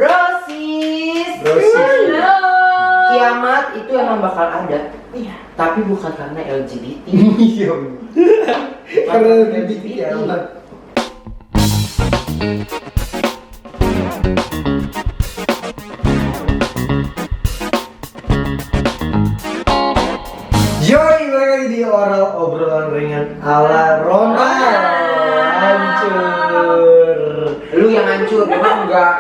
Brosis. Halo. Kiamat itu emang bakal ada. Iya. Tapi bukan karena LGBT. Iya. Karena LGBT kiamat. Yoi, balik lagi di oral obrolan ringan ala Ronald. Hancur. Lu yang hancur, emang enggak.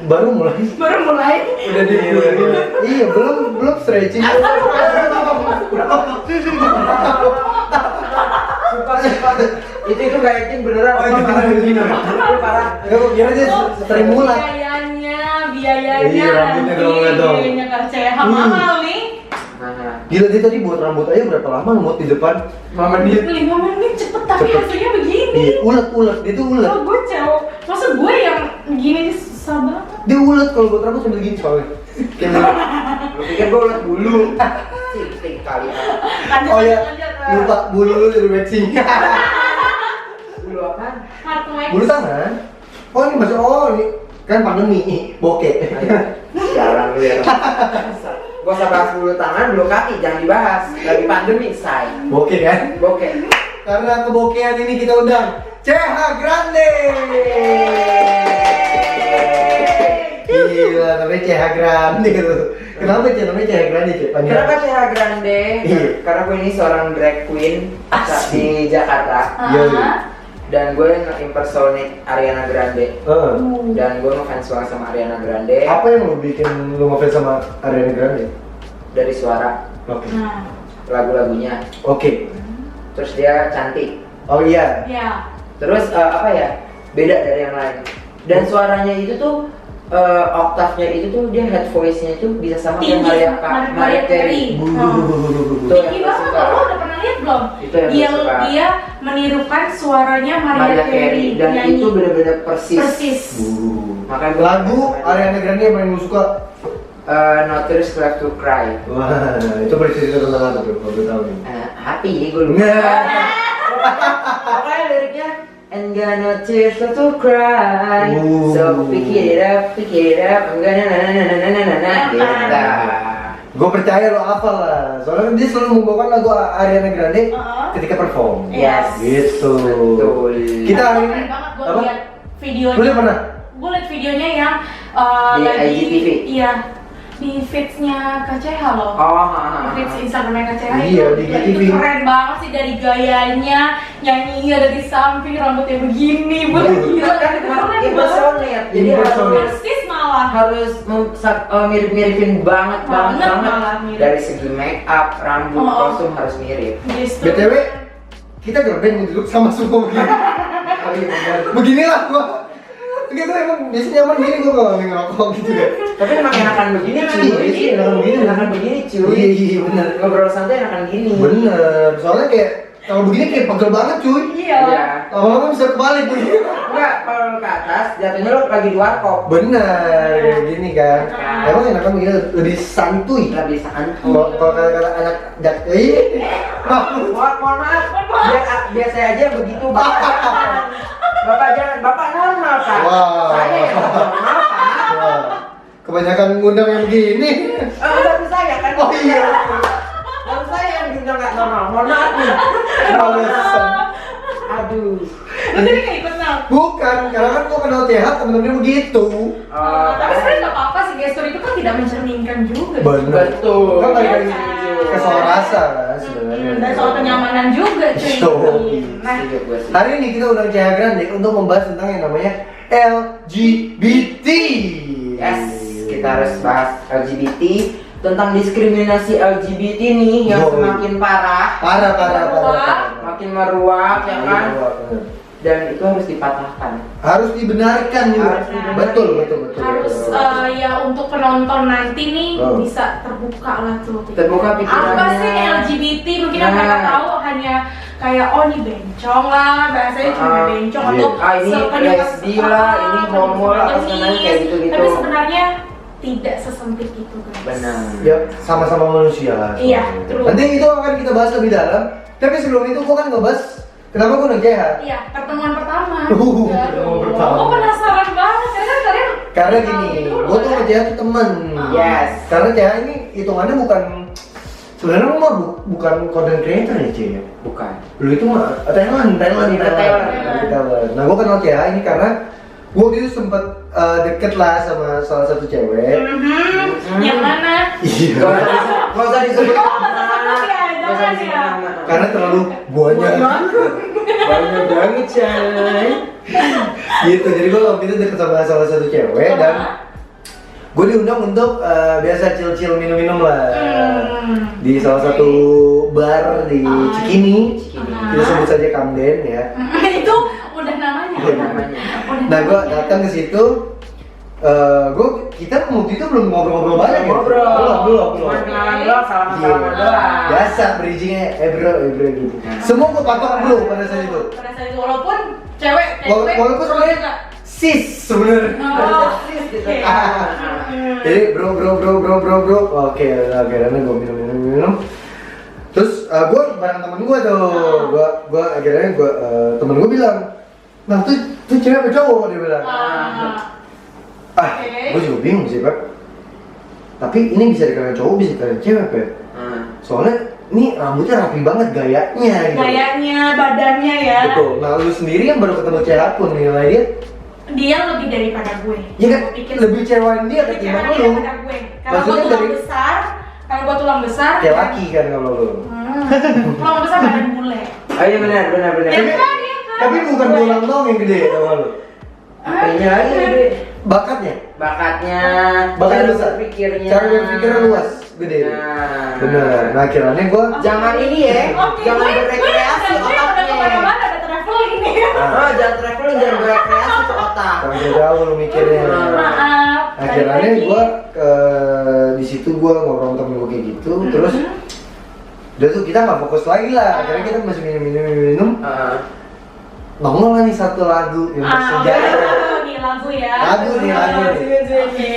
Baru mulai. Udah di iya, belum stretching. Sumpah. Itu gak acting beneran. Oh, itu beneran. Lu parah. Enggak, biar aja sering mulai. Biayanya Iya, rambutnya dong, nggak dong. biayanya Kak Ceha mahal nih. Nah, Gila, dia tadi buat rambut aja berapa lama ngemot di depan? 5 menit. 5 menit cepet tapi Cepet. hasilnya begini. Iya, ulet, dia tuh ulet. Oh, gue cewek. Masa gue yang gini susah banget. Dia ulet kalau buat rambut sambil gini soalnya. Kayak gini. Lu pikir gua ulet bulu? Cilik kali. Oh ya, lupa bulu lu dari waxing. Bulu apaan? Heart wax. Bulu tangan. Oh ini masuk, oh ini kan pandemi, bokeh. Jarang lu ya. Gua usah bahas bulu tangan, bulu kaki jangan dibahas. Lagi pandemi, say. Bokeh kan? Bokeh. Karena kebokehan ini kita undang CH Grande. Gila, namanya CH Grande tuh. Kenapa Cih namanya CH Grande, Cih? Kenapa CH Grande? Iya. Karena gue ini seorang drag queen di Jakarta. Yoi. Dan gue nge-impersonate Ariana Grande. Dan gue ngefans banget sama Ariana Grande. Apa yang lu bikin lu ngefans sama Ariana Grande? Dari suara, Oke. Nah, lagu-lagunya. Oke. Terus dia cantik. Oh iya. ya. Terus apa ya? Beda dari yang lain. Dan suaranya itu tuh oktavnya itu tuh dia head voice-nya itu bisa sama Tinggi, kayak Mariah Carey. Nah. Tuh Tinggi yang banget, suka. lo udah pernah lihat belum? Itu yang Dia gue suka. dia menirukan suaranya Mariah Carey Dan nyanyi. itu benar-benar persis. Persis. Makanya gua Lagu Ariana Grande yang paling lu suka? Not Tears Left to Cry. Wah, itu bercerita tentang apa tuh? Kalau gue tahu nih. Happy gue lupa. Nggak. Pokoknya liriknya And got no tears left to cry. So pick it up, I'm gonna na gitu. Gue percaya lo hafal lah. Soalnya dia selalu membawakan lagu Ariana Grande ketika perform. Yes. Gitu. Betul. Kita hari ini Keren banget gue apa? lihat videonya. Lu lihat pernah? Gue lihat videonya yang Di lagi IGTV? Iya. Di feeds-nya Kak Ceha loh. Oh, Feeds Instagramnya Kak Ceha Iya, itu, di IGTV. itu keren banget sih dari gayanya, nyanyinya dari samping, rambutnya begini, gila, kan keren banget. impersonate. Jadi Impersonate. Persis malah. harus mirip-miripin banget Banget malah mirip. dari segi make up, rambut, Oh. kostum harus mirip. Justru. BTW, kita gerbeng duduk sama semua begini. Oh iya benar. Beginilah gua. Gitu emang biasanya nyaman gini gua kalau lagi ngerokok gitu kan. Tapi emang enakan begini cuy. Iya sih, enakan begini. Enakan begini cuy. Iya, bener. Ngobrol santai enakan gini. Bener, soalnya kayak kalau begini kayak pegel banget cuy. Iya. Iya. Lama-lama bisa kebalik tuh. Enggak, kalau lu ke atas jatuhnya lu lagi di warkop. Bener, kayak gini kan. Emang enakan begini lebih santuy. Nggak bisa kan? Kalau kata anak jak, Mohon maaf. Biar saya aja yang begitu, Bapak. Bapak jangan, Bapak normal kan? Wah. Saya yang normal kan? wah, kebanyakan ngundang yang begini. Baru saya kan? Oh iya. Baru saya yang diundang nggak normal. Mohon maaf nih. Alasan. Aduh. Lu tadi nggak ikut nang? Bukan, karena kan gua kenal TH temen-temennya begitu. Tapi sebenarnya nggak apa-apa sih, gestur itu kan tidak mencerminkan juga. Bener. Betul. Kan lagi Iya, kan? ke soal rasa kan sebenarnya. Dan soal kenyamanan juga cuy. Yoi. Nah, Setuju gue sih. Hari ini kita undang CH Grande untuk membahas tentang yang namanya LGBT. Yes, kita harus bahas LGBT, tentang diskriminasi LGBT nih yang Yo. semakin parah, Parah. makin meruak ya kan, Bener. dan itu harus dipatahkan. Harus dibenarkan juga. Harus dibenarkan. Betul. harus ya untuk penonton nanti nih Oh. bisa terbuka lah tuh. Terbuka pikirannya. Apa sih LGBT? Mungkin yang Nah. mereka tahu hanya kayak oh ini bencong lah, bahasanya cuma bencong iya. atau Ini sepenuhnya lesbi lah, ini homo lah, apa sebenarnya kayak gitu-gitu. Tapi sebenarnya tidak sesempit itu guys. Benar. Ya, sama-sama manusia lah. Iya, true. Nanti itu akan kita bahas lebih dalam. Tapi sebelum itu gua kan ngebahas kenapa gua nge-CH. Iya, pertemuan pertama. Pertemuan pertama. Oh, Karena gini, gue tuh sama Cea tuh temen. Yes. Karena Cea ini hitungannya bukan, sebenarnya lu mah bukan content creator ya Cea. Bukan. Lu itu mah Thailand. Nah gue kenal Cea ini karena gue gitu sempet deket lah sama salah satu cewek. Yang mana? Iya. Gak usah disebut Oh, nama. jangan Gak usah ya. disebut nama. Karena terlalu banyak. Banyak banget coy. Gitu, jadi gue waktu itu deket sama salah satu cewek dan gue diundang untuk biasa chill-chill minum-minum lah di salah satu bar di Cikini. Kita sebut saja Kamden ya. Itu udah namanya. Iya, namanya. Nah gue datang ke situ, kita waktu itu belum ngobrol-ngobrol banyak ya. Belum. Cuma kenalan doang, salaman-salaman doang. Biasa bridgingnya, bro gitu. Semua gue patok belum pada saat itu. Pada saat itu walaupun cewek Walaupun sebenarnya sis sebenarnya. Oh, Gitu. oke. Jadi bro. Oke, akhirnya gue minum. Terus gue bareng temen gue tuh, gue akhirnya temen gue bilang, nah tuh cewek apa cowok, dia bilang. Gue juga bingung sih Pep. Tapi ini bisa dikatakan cowok, bisa dikatakan cewek Pep. Soalnya ini rambutnya rapi banget gayanya gitu. Gayanya, badannya ya. Betul. Nah lu sendiri yang baru ketemu cewek pun nilai Dia lebih daripada gue. Iya kan? Gue pikir Lebih cewain dia lebih ketimbang cewek lu. daripada gue. Karena gue Maksudnya tulang dari- besar. Kalau gue tulang besar. Kayak laki kan kalau lu. Tulang besar badan bule. Oh iya benar. Ya kan? Tapi bukan tulang doang yang gede sama lu. Apanya lagi gede? Bakatnya. Bakatnya Bakatnya besar. Berpikirnya. Cara berpikirnya luas, gede. Nah. Bener. Nah akhirnya gue Jangan ini ya. Oke, Jangan gue berrekreasi udah otaknya. kemana-mana, udah traveling nih. Oh, jangan traveling, jangan berrekreasi ke otak. sampai jauh lu mikirnya. Maaf. Akhirnya balik lagi. gue di situ gue ngobrol sama temen gue kayak gitu, terus udah tuh kita nggak fokus lagi lah. Akhirnya kita masih minum. Nongol lah nih satu lagu yang bersejarah. Nih lagu ya. Lagu nih. Oke.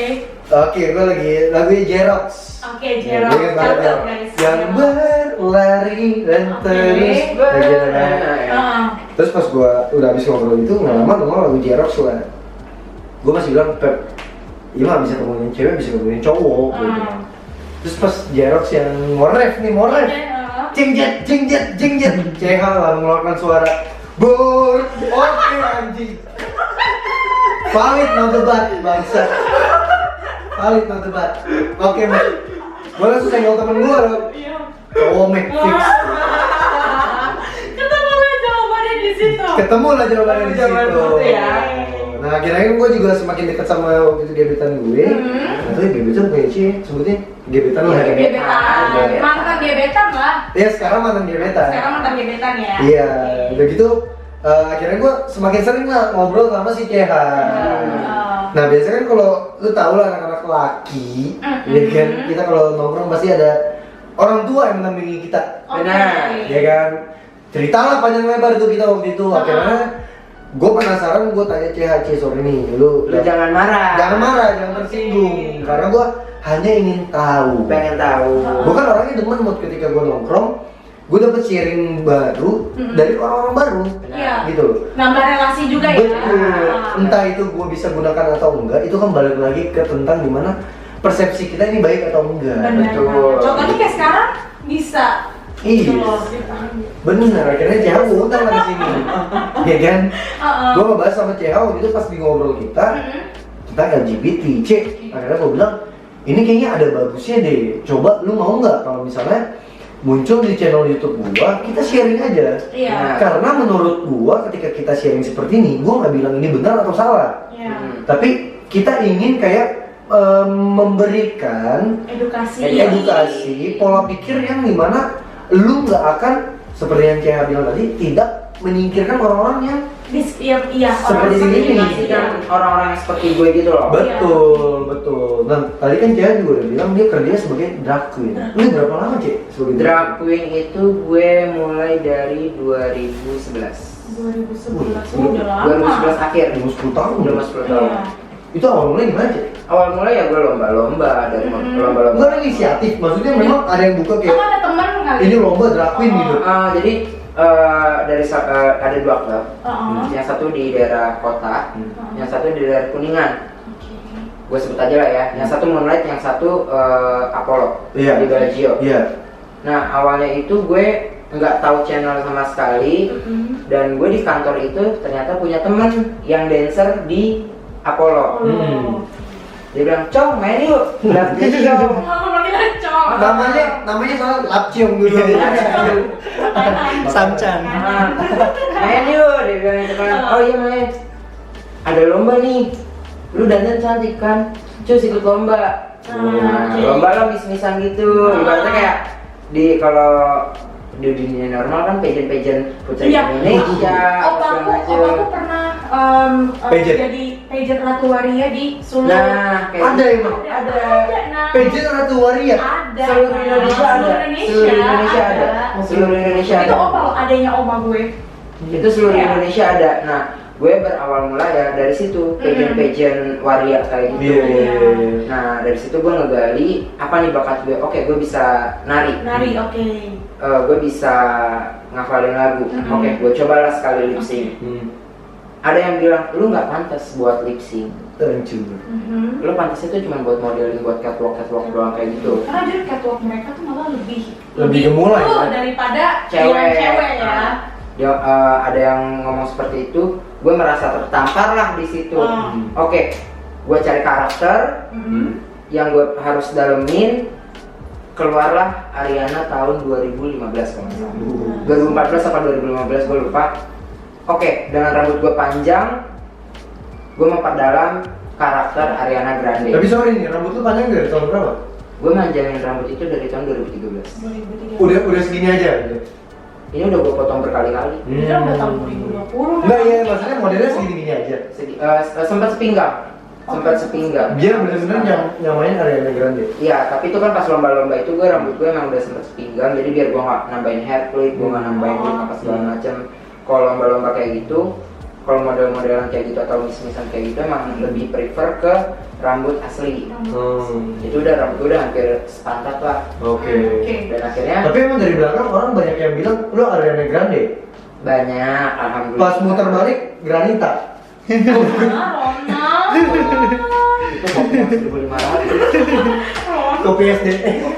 Oke, gue lagi lagunya Jerox. Oke, Jerox. Gue ingat banget Cakep, ya. guys. Yang berlari dan Oke. terus berjalan. Ah. Terus pas gue udah habis ngobrol itu nggak lama nongol lagu Jerox lah. Gue masih bilang Pep, iya mah bisa ngomongin cewek, bisa ngomongin cowok. Gitu. Terus pas Jerox yang moref, Oke, jengjet, CH lah mengeluarkan suara bor, oke anjing. Valid no debat, bangsa. Valid no debat. Oke, Mek. Gue langsung senggol temen gue loh. Iya. Cowok Mek fix. Ketemu lah jawabannya di situ. Ketemu lah jawabannya di Jawaban situ. itu ya. Nah akhirnya kan gue juga semakin dekat sama waktu itu gebetan gue. Nah tuh gebetan bukan sih sebutnya gebetan lah. Iya, Gebetan. Mantan gebetan lah. Iya sekarang mantan gebetan. Sekarang mantan gebetan ya. Iya, udah gitu akhirnya gue semakin sering lah ngobrol sama si CH. Nah biasanya kan kalau lu tau lah anak-anak laki, ya kan kita kalau nongkrong pasti ada orang tua yang mendampingi kita, Benar. ya kan. Ceritalah panjang lebar tuh kita waktu itu. Akhirnya gue penasaran, gue tanya CH, sorry nih, lu Jangan marah. jangan tersinggung, karena gue hanya ingin tahu. Pengen tahu. Gue kan orangnya demen mood ketika gue nongkrong, gue dapet sharing baru dari orang-orang baru, Iya. gitu loh. Nambah relasi juga ya. Betul. Entah itu gue bisa gunakan atau enggak, itu kan balik lagi ke tentang gimana persepsi kita ini baik atau enggak. Benar. Betul. Contohnya kayak sekarang bisa. Iya. Gitu loh. Bener, akhirnya CH undang lah di sini, ya kan? Gue ngebahas sama CH waktu itu pas di ngobrol kita LGBT, akhirnya gue bilang, ini kayaknya ada bagusnya deh. Coba lu mau nggak kalau misalnya muncul di channel YouTube gua, kita sharing aja. Iya. Karena menurut gua ketika kita sharing seperti ini, gua nggak bilang ini benar atau salah. Iya. Tapi kita ingin kayak memberikan edukasi, pola pikir yang dimana lu nggak akan seperti yang Cea bilang tadi, tidak menyingkirkan orang-orang yang Iya, Seperti orang ini. seperti Kan orang-orang yang seperti gue gitu loh. betul. Nah tadi kan Cea juga udah bilang dia kerja sebagai drag queen. Lu berapa lama Cea sebagai Drag queen itu gue mulai dari 2011. 2011 udah lama. 2011 akhir. Udah 10 tahun. Udah mas 10 tahun. Iya. Itu awal mulai gimana Cea? Awal mulai ya gue lomba-lomba dari lomba-lomba. Enggak ada inisiatif, maksudnya memang ada yang buka kayak Kamu ada teman kali? ini lomba drag queen gitu. Jadi ada dua klub. Yang satu di daerah kota, yang satu di daerah Kuningan. gue sebut aja lah ya. Yang satu Moonlight, yang satu Apollo Iya. di Bellagio. Iya. Nah awalnya itu gue nggak tahu channel sama sekali, dan gue di kantor itu ternyata punya temen yang dancer di Apollo. Dia bilang, "Cong, main yuk, lap ciong." Namanya soal lapciong dulu. Samcan. Nah, main yuk, dia bilang gitu kan. Oh iya main. Ada lomba nih, lu dandan cantik kan, cus ikut lomba. Nah, lomba lah mis-misan gitu. Ibaratnya kayak kalau di dunia normal kan pageant putri Indonesia. Opaku pernah Pageant. jadi pageant Ratu Waria di Solo. Nah, kayak Ada emang. Ada. Nah, Pageant Ratu Waria. ada. Seluruh Indonesia ada. Seluruh Indonesia ada. Seluruh Indonesia Itu ada. opal adanya oma gue. Itu seluruh Iya. Indonesia ada. Nah, gue berawal mula ya dari situ, pageant waria kayak gitu. Iya. Nah, dari situ gue ngegali apa nih bakat gue. Oke, gue bisa nari. Nari, oke. Gue bisa ngafalin lagu. Oke, gue cobalah sekali lip sync. Ada yang bilang lu nggak pantas buat lip sync. Hancur. Lu pantas itu cuma buat modeling, buat catwalk doang kayak gitu. Karena dia catwalk mereka tuh malah lebih gemulai, cool ya? daripada Cewek. yang cewek ya. Nah, dia, ada yang ngomong seperti itu, gue merasa tertampar lah di situ. Oke, gue cari karakter yang gue harus dalemin. Keluarlah Ariana tahun 2015 kalau nggak salah. 2014 atau 2015 gue lupa. Oke, dengan rambut gue panjang, gue memperdalam karakter Ariana Grande. Tapi sorry nih, rambut lu panjang dari tahun berapa? Gue manjangin rambut itu dari tahun 2013. Udah segini aja. Ini udah gue potong berkali-kali. Itu udah tahun 2020. Enggak ya, maksudnya modelnya segini aja. Sempat sepinggang. Biar bener-bener nyamain Ariana Grande. Iya, tapi itu kan pas lomba-lomba itu gue rambut gue emang udah sempet sepinggang, jadi biar gue nggak nambahin hair clip, gue nggak nambahin clip apa segala macam. Kalau lomba-lomba kayak gitu, kalau model-modelan kayak gitu atau mis-misan kayak gitu emang lebih prefer ke rambut asli. Itu udah rambut gue udah hampir sepantat lah. Oke. Dan akhirnya Tapi emang dari belakang orang banyak yang bilang lu Ariana Grande. banyak, alhamdulillah. Pas muter balik Granita. Rona. Itu kopi yang 1.500. Kopi SD.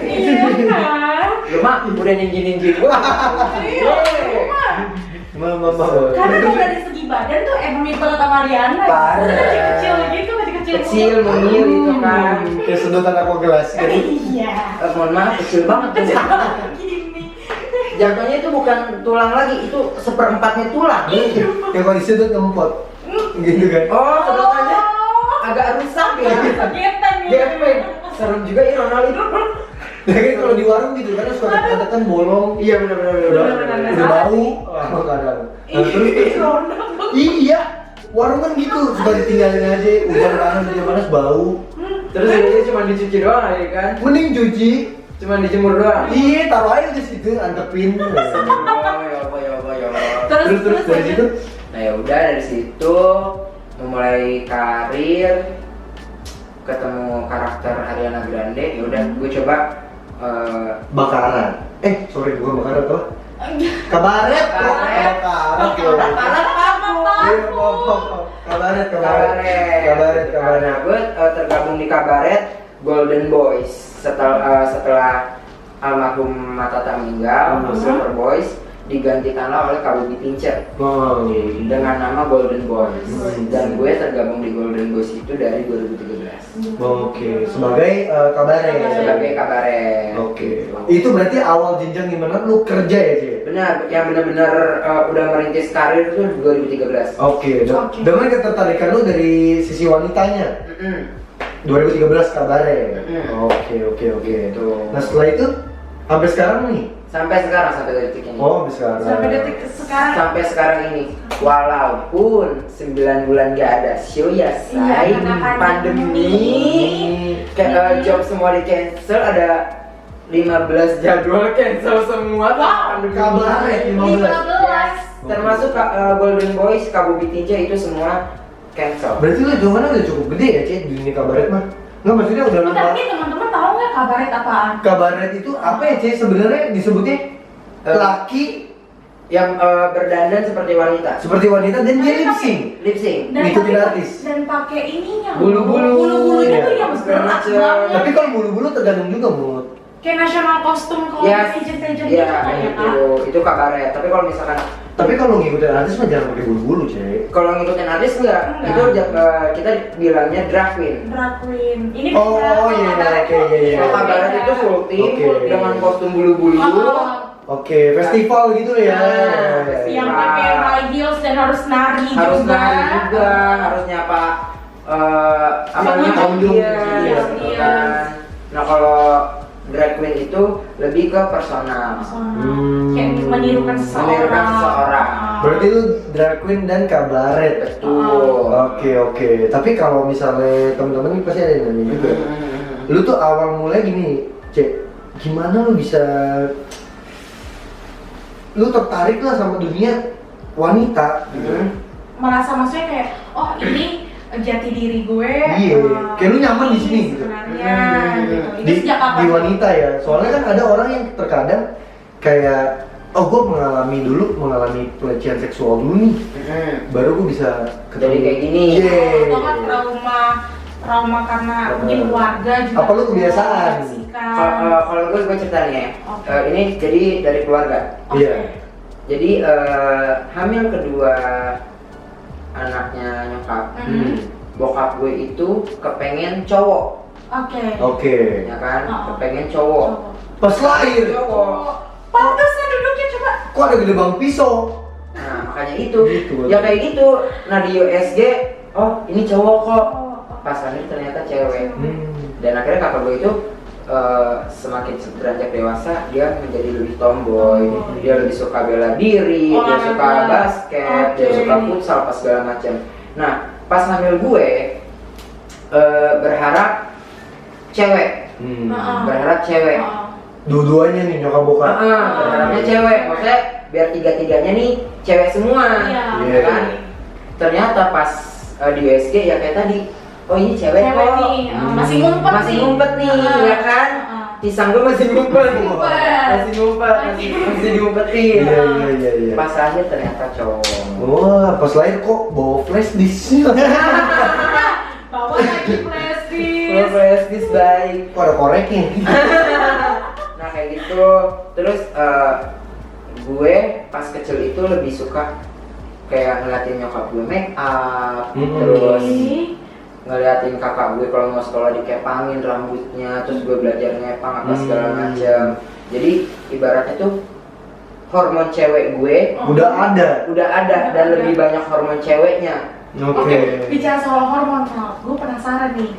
Iya kan? Lu mah udah ninji gue. Mama. Karena kalau dari segi badan tuh emang mirip banget sama Ariana. Parah. Kecil gitu, kecil. Kecil, mungil gitu kan. Kayak sedotan aqua gelas. Iya. Mohon maaf, kecil banget tuh. Gini. Jatuhnya itu bukan tulang lagi, itu seperempatnya tulang. Yang kalau disedot ngempot. Gitu kan. Oh, sedotannya agak rusak ya. Gepeng. Gepeng. Serem juga ya Ronaldo. Ya kan kalau di warung gitu kan suka tekan bolong. Iya benar. Udah bau. Kadang. Terus iya. Warung kan gitu, suka ditinggalin aja, hujan panas bau. Terus ini cuma dicuci doang ya kan? Mending cuci. Cuma dijemur doang. Iya, taruh aja di situ, antepin. Oh, ya Allah. Terus dari situ Nah ya udah dari situ memulai karir, ketemu karakter Ariana Grande. Ya udah gue coba bakaran. Sorry, bukan bakaran tuh. Kabaret. Kabaret. Kabaret. Nah, gue tergabung di Kabaret Golden Boys setelah almarhum Matata meninggal, Silver Boys digantikanlah oleh Kabubi Pincer dengan nama Golden Boys. Dan gue tergabung di Golden Boys itu dari 2013. Oke, sebagai kabaret. Sebagai Kabaret. Oke. Itu berarti awal jenjang gimana lu kerja ya, Ci? Benar, yang benar-benar udah merintis karir itu 2013. Oke. Dengan ketertarikan lu dari sisi wanitanya. 2013 kabaret. Oke. Gitu. Nah, setelah itu sampai sekarang nih. Sampai detik ini. Oh, sampai sekarang. Sampai detik sekarang. Sampai sekarang ini, walaupun 9 bulan gak ada show ya say, karena pandemi, kayak job semua di cancel, ada 15 jadwal cancel semua. Pandemi. Kabaret 15. Termasuk Golden Boys, Kabubi Tinja itu semua cancel. Berarti lu jawabannya udah cukup gede ya, Ci, di dunia kabaret mah? Nggak, maksudnya udah lama. Tapi teman-teman tahu nggak kabaret apaan? Kabaret itu apa ya, Ci? Sebenarnya disebutnya laki yang berdandan seperti wanita. Seperti wanita dan dia lip sync. Lip sync. Ngikutin artis. Dan pakai ininya. Bulu-bulu. Bulu-bulunya Iya. tuh yang Segala berat macem. banget. Tapi kalau bulu-bulu tergantung juga mood. Kayak nasional kostum kalau Ya, pageant-pageant iya gitu kan ya itu Kak? kabaret. Tapi kalau misalkan Tapi kalau ngikutin artis mah jangan pakai bulu-bulu, Cek. kalau ngikutin artis enggak, Enggak. itu kita bilangnya drag queen. Drag queen. Ini Oh, bisa iya, kabaret oke, kok. iya, iya. Kalau kabaret itu full team Oke. dengan kostum bulu-bulu. Oke, festival gitu ya. Nah, Yang Nah. pakai high heels dan harus nari Harus juga. nari juga, harus nyapa apa namanya Pengunjung. iya, Iya. gitu kan. Nah kalau drag queen itu lebih ke personal. Kayak menirukan seseorang. Menirukan seseorang. Berarti lu drag queen dan kabaret. Betul. Oke. Tapi kalau misalnya teman-teman ini pasti ada yang nanya juga. Lu tuh awal mulai gini, Cek. Gimana lu bisa lu tertarik lah sama dunia wanita gitu. Merasa maksudnya kayak, oh ini jati diri gue. Iya, kayak lu nyaman di sini gitu. Sebenarnya gitu. Itu Di, sejak kapan? di wanita ya. Soalnya kan ada orang yang terkadang kayak oh gue mengalami pelecehan seksual dulu nih. Baru gue bisa Jadi kayak gini. Iya. Atau kan trauma karena mungkin keluarga juga. Apa lu kebiasaan? Kalau gue cerita nih ya. Oke. Ini jadi dari keluarga. Oke. Iya. Jadi hamil kedua anaknya nyokap. Bokap gue itu kepengen cowok, Oke. ya kan? Oh. Kepengen cowok. Pas lahir, Cowok. Pantesan duduknya coba. kok ada gede bang pisau? Nah makanya itu. Gitu, Ya kayak gitu. Nah di USG, oh ini cowok kok. Pas lahir ternyata cewek. Dan akhirnya kakak gue itu semakin beranjak dewasa dia menjadi lebih tomboy, dia lebih suka bela diri, dia suka basket, dia suka futsal, pas segala macam. Nah pas hamil gue berharap cewek, berharap cewek. Dua-duanya nih nyokap bokap. Berharapnya cewek, maksudnya biar tiga-tiganya nih cewek semua, Iya. ya kan? Ternyata pas di USG ya kayak tadi. Oh ini cewek kok, nih, masih ngumpet nih, ya kan? Pisang gue masih ngumpet, masih diumpetin. Iya. Pas lahir ternyata cowok. Wah, pas lahir kok bawa flash disk. Bawa lagi flash disk. Flash disk baik. Kok ada koreknya? Nah kayak gitu. Terus gue pas kecil itu lebih suka kayak ngeliatin nyokap gue make up, terus ngeliatin kakak gue kalau mau sekolah dikepangin rambutnya, terus gue belajar ngepang apa segala macam. Jadi ibaratnya tuh hormon cewek gue Udah ada. dan lebih banyak hormon ceweknya. Oke, bicara soal hormon, gue penasaran nih.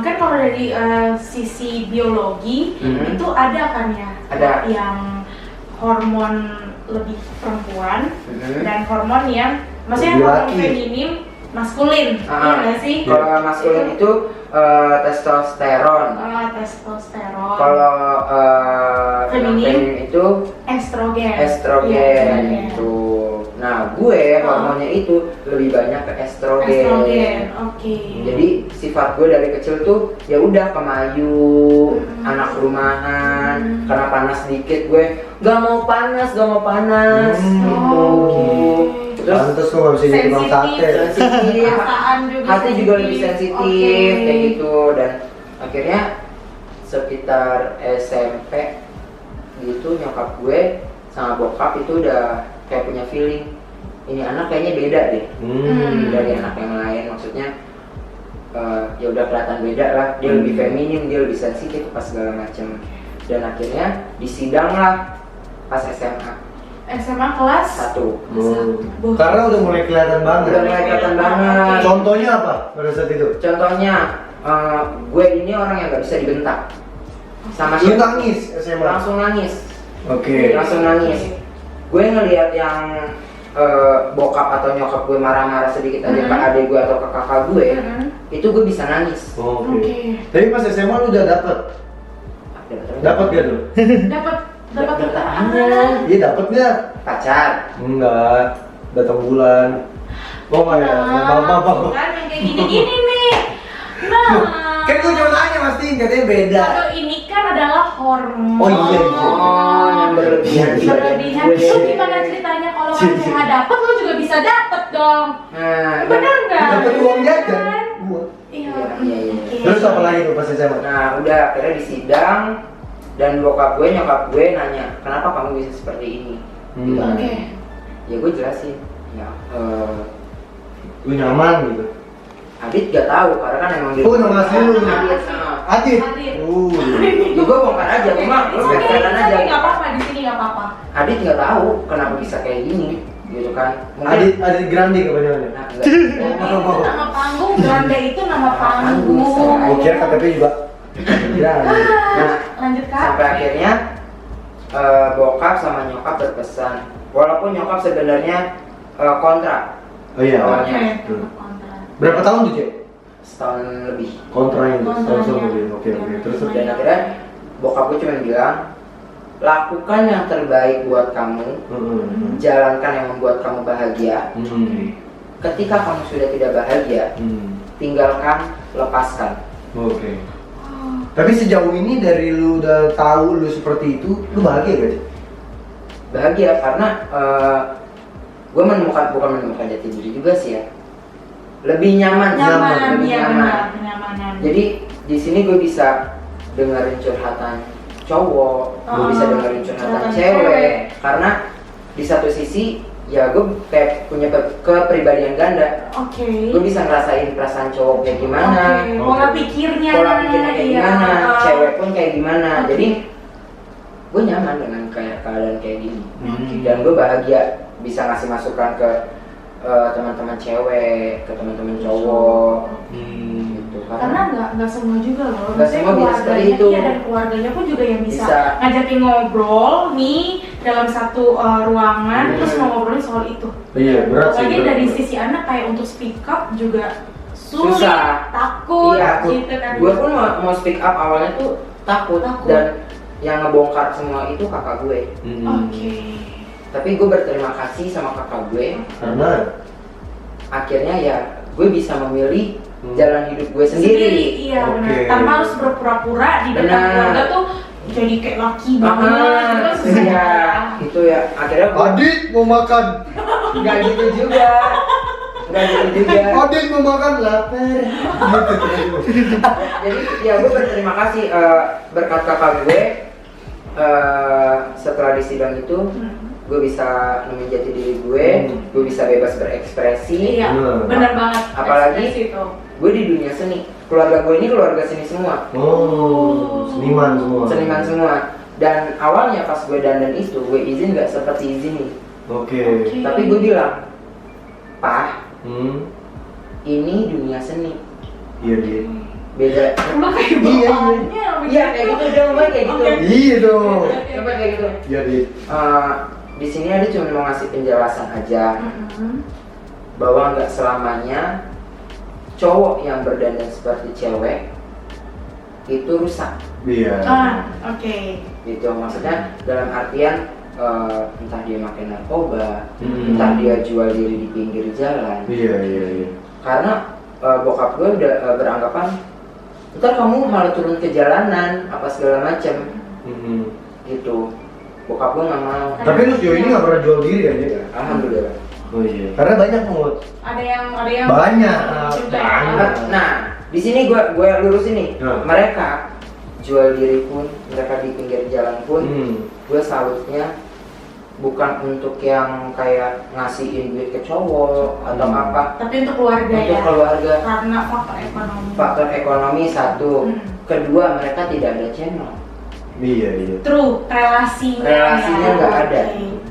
Kan kalau dari sisi biologi itu ada kan ya? Ada. Yang hormon lebih perempuan dan hormon yang maksudnya Lebih hormon laki. feminim maskulin, iya nggak sih? Kalau maskulin itu testosteron. Testosteron. Kalau Feminin feminin itu estrogen. estrogen Iya. itu. Nah, gue hormonnya itu lebih banyak ke estrogen. Estrogen, oke. Jadi sifat gue dari kecil tuh ya udah pemayu, anak rumahan, karena panas dikit gue gak mau panas gitu. Terus Pantes kok gak bisa jadi tukang sate. sensitif, Perasaan juga hati juga lebih sensitif. sensitif Oke. kayak gitu, dan akhirnya sekitar SMP gitu nyokap gue sama bokap itu udah kayak punya feeling ini anak kayaknya beda deh dari anak yang lain, maksudnya ya udah kelihatan beda lah, dia lebih feminim, dia lebih sensitif pas segala macam. Dan akhirnya disidang lah pas SMA kelas 1. Karena udah mulai kelihatan banget. Udah mulai kelihatan banget. Contohnya apa pada saat itu? Contohnya gue ini orang yang gak bisa dibentak sama Lu siapa nangis SMA? langsung nangis. Oke. Langsung nangis. Gue ngelihat yang bokap atau nyokap gue marah-marah sedikit aja ke adik gue atau ke kakak gue, itu gue bisa nangis. Oke. Tapi pas SMA lu udah dapet gak tuh? Dapat Iya dapet gak? Pacar. Enggak. Datang bulan. Oh enggak ya? Maaf. Kan yang kayak gini-gini nih. Nah, Kan gue cuma nanya mastiin katanya beda. kalau ini kan adalah hormon. Oh iya. Oh, yang berlebihan. Berlebihan. Itu gimana ceritanya CH dapet, lo juga bisa dapet dong. Nah, Bener nggak? Dapat uang jajan. Buat. Iya. Iya. Oke. Terus apa lagi tuh pas SMA? Nah, udah akhirnya di sidang dan bokap gue, nyokap gue nanya, kenapa kamu bisa seperti ini? Gitu. Oke. Ya gue jelasin. Ya, Lu nyaman gitu. Adit gak tahu karena kan emang Oh, nama asli lu. Adit. Adit. Adit. Ya gue bongkar aja, cuma lu background aja. Nggak apa-apa di sini nggak apa-apa. Adit nggak tahu kenapa bisa kayak gini, gitu kan? Adit Grandi kebanyakan. Nah, Itu nama panggung, Grande itu nama panggung. Gue kira KTP juga. Grandi. Nah, Lanjut Kak. sampai akhirnya bokap sama nyokap berpesan, walaupun nyokap sebenarnya kontra Oh iya. awalnya Berapa tahun tuh, Cek? setahun lebih. Kontranya tuh, Kontranya. setahun lebih. Oke. Terus Dan akhirnya bokap gue cuma bilang, lakukan yang terbaik buat kamu, jalankan yang membuat kamu bahagia. Ketika kamu sudah tidak bahagia, tinggalkan, lepaskan. Oke. Tapi sejauh ini dari lu udah tahu lu seperti itu, lu bahagia gak sih? Bahagia karena gue bukan menemukan jati diri juga sih ya, lebih nyaman, lebih Iya nyaman. benar, kenyamanan. Jadi di sini gue bisa dengerin curhatan cowok, gue bisa dengerin curhatan curhatan cewek. cewek. Karena di satu sisi ya gue kayak punya kepribadian ganda. Oke. Gue bisa ngerasain perasaan cowok kayak gimana, Oke. Pola pikirnya. pola pikirnya kayak iya. gimana, cewek pun kayak gimana. Oke. Jadi gue nyaman dengan kayak keadaan kayak gini. Oke. Dan gue bahagia bisa ngasih masukan ke teman-teman cewek, ke teman-teman cowok, gitu. Karena nggak semua juga loh. Nggak semua bisa seperti Keluarganya, itu. iya, dan keluarganya pun juga yang bisa, Bisa. ngajakin ngobrol nih dalam satu ruangan, terus mau ngobrolin soal itu. Iya, berat sih. Apalagi berat. dari sisi anak kayak untuk speak up juga sulit, Susah. takut, Iya, gitu kan. gue pun mau speak up awalnya tuh takut. Takut. Dan yang ngebongkar semua itu kakak gue. Oke. Tapi gue berterima kasih sama kakak gue. Karena Akhirnya ya gue bisa memilih jalan hidup gue sendiri. Iya Oke. benar. Tanpa harus berpura-pura di depan Benar. keluarga tuh jadi kayak laki banget. Gitu kan susah. Iya, itu ya. Akhirnya gue Adit mau makan. nggak gitu juga. Nggak gitu juga. Adit mau makan lapar. Gitu. Jadi ya gue berterima kasih berkat kakak gue. Setelah di sidang itu gue bisa nemuin jati diri gue bisa bebas berekspresi. Iya, Benar. benar banget. Apalagi Ekspresi itu. gue di dunia seni, keluarga gue ini keluarga seni semua, Oh, seniman semua. seniman semua. Dan awalnya pas gue dandan itu, gue izin nggak seperti izin nih. Oke. Oke. Tapi gue bilang, Pak, Hmm. ini dunia seni, Iya dia. beda. Emang kayak Iya, iya. bawaannya Iya kayak gitu, dia ngomong kayak gitu. Oke. Iya dong. Coba kayak gitu. Iya Dit. Di sini ada cuma mau ngasih penjelasan aja bahwa nggak selamanya cowok yang berdandan seperti cewek itu rusak. Iya. Oke. Gitu maksudnya dalam artian entah dia makan narkoba, Hmm. entah dia jual diri di pinggir jalan. Iya. Karena bokap gue udah beranggapan ntar kamu malah turun ke jalanan apa segala macam gitu. Bokap gue nggak mau. Tapi lu sejauh ini nggak pernah jual diri aja kan? Alhamdulillah. Oh iya. Karena banyak Mut. Ada yang Banyak. juga. Banyak. Nah, di sini gue lurusin nih. Ya. Mereka jual diri pun, mereka di pinggir jalan pun, gue salutnya bukan untuk yang kayak ngasihin duit ke cowok atau apa. Tapi untuk keluarga Untuk ya. keluarga. Karena faktor ekonomi. Faktor ekonomi satu. Kedua, mereka tidak ada channel. Iya. True, relasinya. Relasinya ya. nggak ada.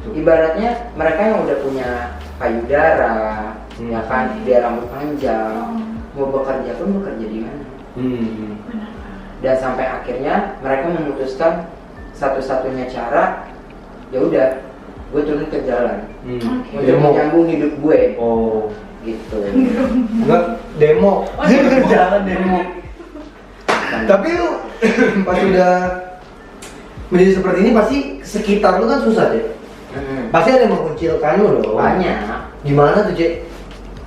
Oke. Ibaratnya mereka yang udah punya payudara, ya kan, dia rambut panjang, mau bekerja pun bekerja di mana. Benar. Dan sampai akhirnya mereka memutuskan satu-satunya cara, ya udah, gue turun ke jalan untuk Demo. menyambung hidup gue, Oh. gitu. Enggak demo. Jalan demo. Tapi lu pas udah menjadi seperti ini pasti sekitar lu kan susah deh. Pasti ada yang mengucilkan lu loh. Banyak. Gimana tuh, Cek?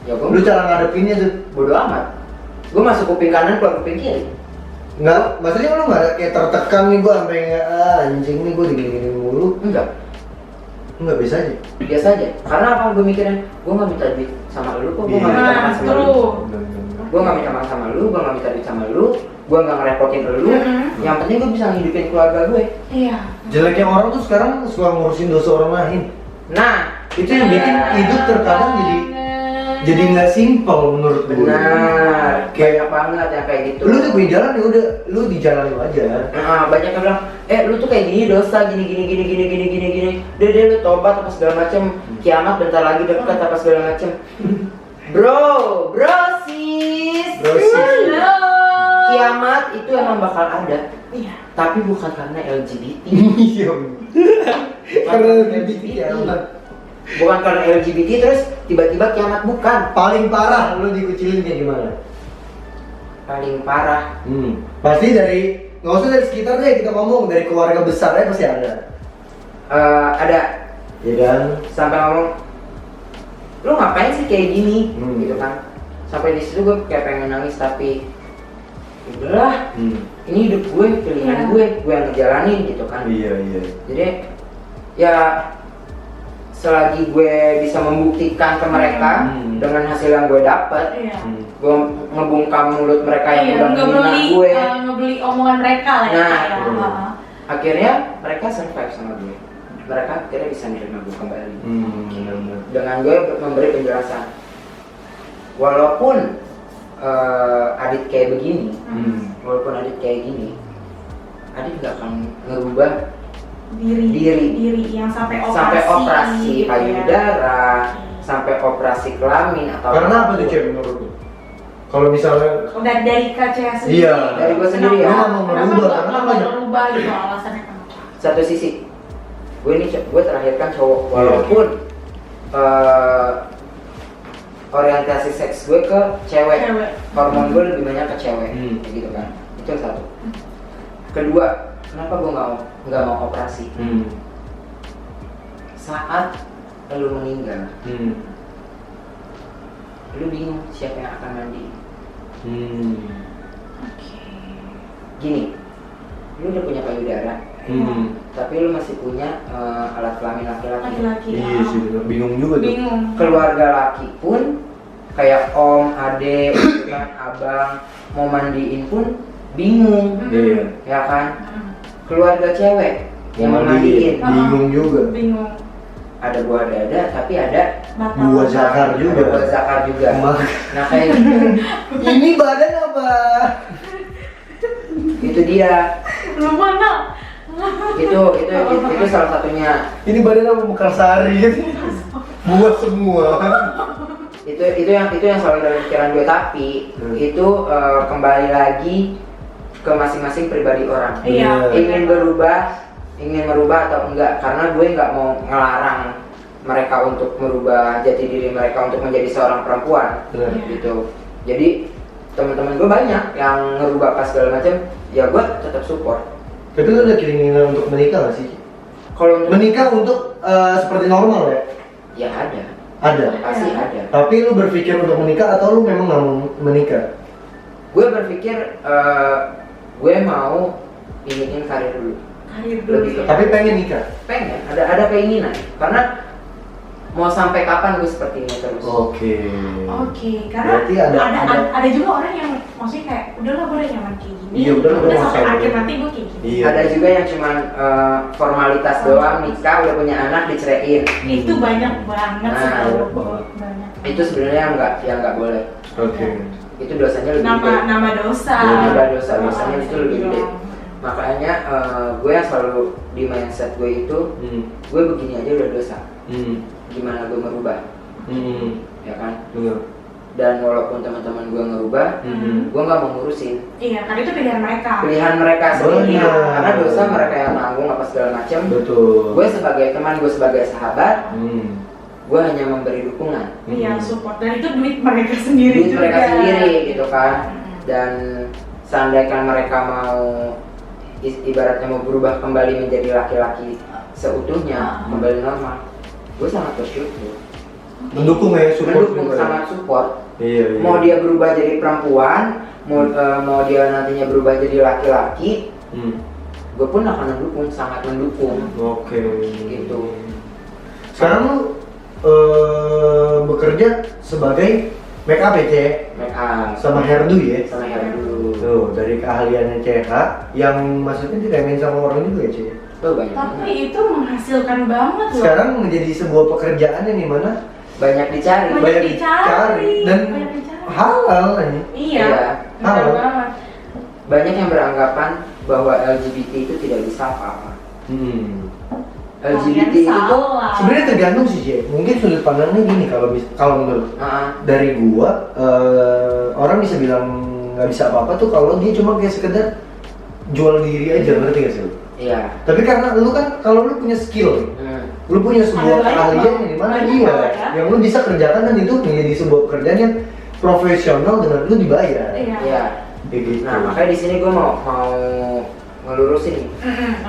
Ya gue Lu cara ngadepinnya tuh? bodo amat. Gue masuk kuping kanan, keluar kuping kiri. Enggak, maksudnya lu nggak ada kayak tertekan nih gua sampai anjing nih gua digini-gini mulu. Enggak. Enggak, biasa aja. Biasa aja. Karena apa? Gue mikirnya, gue nggak minta duit sama lu kok, gue nggak Iya. minta makan sama lu. Enggak. Gue nggak minta makan sama lu, gue nggak minta duit sama lu, gue nggak ngerepotin lu. Yang penting gue bisa ngidupin keluarga gue. Iya. Jeleknya orang tuh sekarang suka ngurusin dosa orang lain. Nah, Itu yang bikin hidup terkadang jadi nggak simpel menurut gue. benar. Kayak banget yang kayak gitu. Lu tuh punya jalan ya udah, lu di jalan lu aja. Nah, banyak yang bilang, lu tuh kayak gini dosa, gini. Deh lu tobat apa segala macem, kiamat bentar lagi dekat apa segala macem. Bro sis. Halo. Kiamat itu emang bakal ada, Iya. tapi bukan karena LGBT. Iya. Karena LGBT kiamat. Bukan karena LGBT terus tiba-tiba kiamat, bukan. Paling parah lu dikucilin kayak gimana? Paling parah. Pasti dari, nggak usah dari sekitar deh, kita ngomong dari keluarga besarnya pasti ada. Ada Iya kan? sampai ngomong, lu ngapain sih kayak gini, gitu kan. Sampai di situ gue kayak pengen nangis, tapi udahlah, ini hidup gue, pilihan gue yang ngejalanin gitu kan. Iya. Jadi ya selagi gue bisa membuktikan ke mereka dengan hasil yang gue dapat, Iya. gue ngebungkam mulut mereka yang Iya, udah menghina gue. ngebeli omongan mereka lah ya. Nah, Kak, ya. Akhirnya mereka survive sama gue. Mereka akhirnya bisa nerima gue kembali. Dengan gue memberi penjelasan. Walaupun Adit kayak begini, Adit gak akan ngerubah diri yang sampai operasi gitu payudara, sampai operasi kelamin atau Karena apa tuh cewek menurut lu? Kalau misalnya dari KCH sendiri. Iya. Dari gue sendiri ya. Lu nggak mau merubah, karena Kenapa banyak. merubah gitu alasannya kenapa? satu sisi, gue terlahirkan cowok, walaupun orientasi seks gue ke cewek, hormon gue lebih banyak ke cewek, kayak gitu kan. Itu satu. Kedua, kenapa gue nggak mau operasi? Saat lu meninggal, lu bingung siapa yang akan mandi. Oke. Gini, lu udah punya payudara, tapi lu masih punya alat kelamin laki-laki. Laki-laki. Iya sih, bener. Bingung juga tuh. Bingung. Keluarga laki pun kayak om, ade, gitu kan, abang mau mandiin pun bingung, Iya. ya kan? Keluarga cewek yang mau mandiin, Bingung juga. Bingung. ada buah dada tapi ada Buah zakar juga. ada buah zakar juga. Emak. Nah kayak gitu. Ini badan apa? Itu dia, Lu mana? itu salah satunya. Ini badan apa Mekarsari gitu. Buat semua. Itu yang selalu dalam pikiran gue, tapi itu kembali lagi ke masing-masing pribadi orang. Iya. ingin merubah atau enggak, karena gue nggak mau ngelarang mereka untuk merubah jati diri mereka untuk menjadi seorang perempuan. Benar. Gitu. Jadi teman-teman gue banyak yang ngerubah pas segala macam, ya gue tetap support. Tapi lu ada keinginan untuk menikah gak sih? Kalau untuk Menikah untuk seperti normal ya? ya ada, Ada. pasti ada. Tapi lu berpikir untuk menikah atau lu memang gak mau menikah? Gue berpikir gue mau iniin karir dulu. Lebih ke- Tapi pengen nikah? Pengen, ada keinginan, karena mau sampai kapan gue seperti ini terus. Oke. Oke, karena Berarti ada juga orang yang maksudnya kayak udahlah gue udah nyaman kayak gini. Iya, udahlah, gue mau sampai kayak akhir gini. nanti gue kayak gini. Iya. Ada juga yang cuman formalitas doang, nikah udah punya anak diceraiin. Itu banyak banget Nah, sih. banyak banget. Banyak. Itu sebenarnya yang nggak boleh. Oke. Itu dosanya lebih gede. nama dosa. Nama dosanya itu lebih gede. Iya. Makanya gue yang selalu di mindset gue itu, gue begini aja udah dosa. Gimana gue merubah, ya kan? Bener. Dan walaupun teman-teman gue ngerubah, gue nggak mau ngurusin. Iya, kan itu pilihan mereka. Pilihan mereka sendiri, Benar. karena dosa mereka yang tanggung apa segala macam. Betul. Gue sebagai teman, gue sebagai sahabat, Hmm. gue hanya memberi dukungan. Iya, support. Dan itu duit mereka sendiri Duit juga. mereka sendiri gitu kan. Dan seandainya mereka mau ibaratnya mau berubah kembali menjadi laki-laki seutuhnya, kembali normal, gue sangat bersyukur. Mendukung ya, support Mendukung, juga. sangat support. Iya. Mau dia berubah jadi perempuan, mau dia nantinya berubah jadi laki-laki, gue pun akan mendukung, sangat mendukung. Oke. Gitu. Sekarang lu bekerja sebagai make up ya, Cek? Make up Sama hairdo ya? sama hairdo. Tuh, dari keahliannya CH yang maksudnya diremehin sama orang juga ya, Cek? Tuh banyak Tapi banget. itu menghasilkan banget loh. Sekarang menjadi sebuah pekerjaan yang dimana Banyak dicari. Banyak dicari. dan Banyak dicari. halal ini. Iya, Iya. benar Halo. banget. Banyak yang beranggapan bahwa LGBT itu tidak bisa apa-apa. LGBT Kalian itu salah. Sebenarnya tergantung sih, Cek. Mungkin sudut pandangnya gini kalau menurut dari gua orang bisa bilang nggak bisa apa-apa tuh kalau dia cuma kayak sekedar jual diri aja, ngerti gak sih lu? iya. Tapi karena lu kan kalau lu punya skill, lu punya sebuah Ada banyak, keahlian Bang. yang dimana Banyak iya, banget ya. yang lu bisa kerjakan dan itu menjadi sebuah pekerjaan yang profesional dengan lu dibayar. Iya. Iya. Kayak gitu. Nah, makanya di sini gue mau ngelurusin nih.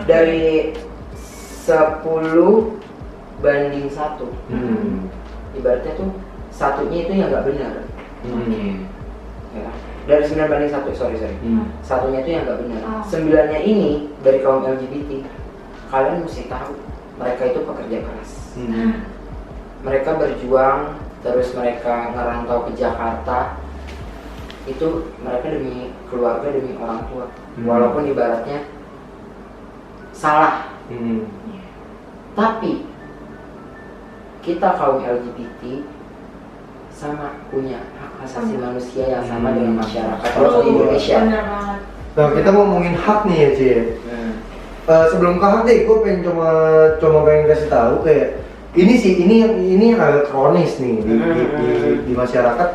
Dari 10 banding 1. Ibaratnya tuh satunya itu yang nggak benar. Ya. Dari 9 banding 1, sorry. Satunya itu yang nggak benar. Oh. 9-nya ini dari kaum LGBT. Kalian mesti tahu mereka itu pekerja keras. Mereka berjuang, terus mereka ngerantau ke Jakarta. Itu mereka demi keluarga, demi orang tua. Walaupun ibaratnya salah. Tapi kita kaum LGBT sama punya hak asasi manusia yang sama dengan masyarakat Oh, di Indonesia. benar banget. Nah, kita ngomongin hak nih ya, Cie. Sebelum ke hak deh, gue pengen cuma pengen kasih tahu kayak ini yang agak kronis nih di masyarakat.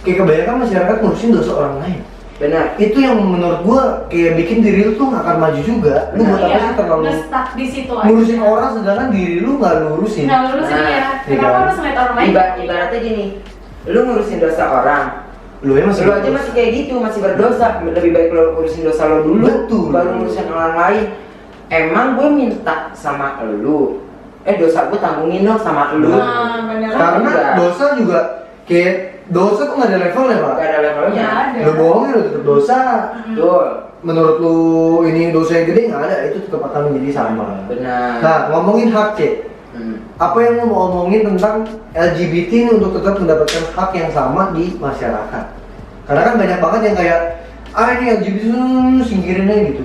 Kayak kebanyakan masyarakat ngurusin dosa orang lain. Benar. Itu yang menurut gua kayak bikin diri lu tuh gak akan maju juga. Lu buat apa sih terlalu nge-stuck di situ aja. ngurusin orang sedangkan diri lu gak lurusin. Nggak lurusin Nah, ya. iya Kenapa kan? harus ngeliat orang lain? Ibaratnya gini, lu ngurusin dosa orang, Lu ya masih lu aja masih kayak gitu, masih berdosa. Lebih baik lu urusin dosa lo dulu, Betul. baru ngurusin orang lain. Emang gue minta sama lu, dosa gue tanggungin dong sama lu. Nah, bener. Karena Enggak. dosa juga kayak dosa tuh gak ada levelnya, Pak. Gak ada levelnya. Nggak ada. Lu bohongin lu tetap dosa. Betul. Menurut lu ini dosa yang gede nggak ada, itu tetap akan menjadi sama. Benar. Nah, ngomongin hak, Cek. Apa yang lu mau omongin tentang LGBT ini untuk tetap mendapatkan hak yang sama di masyarakat? Karena kan banyak banget yang kayak ini LGBT singkirin aja gitu.